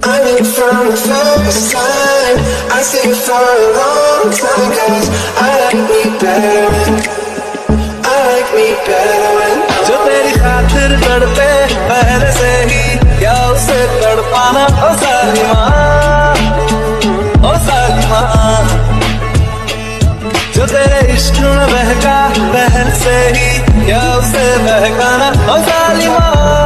I knew it from the first time. I see it for a long time, 'cause I like me better when, I like me better when जो तेरी खातिर तड़पे पहले से ही, क्या उसे तड़पाना ओ सालिमा, ओ सालिमा। जो तेरे इश्क में बहका पहले से ही, क्या उसे बहकाना ओ सालिमा।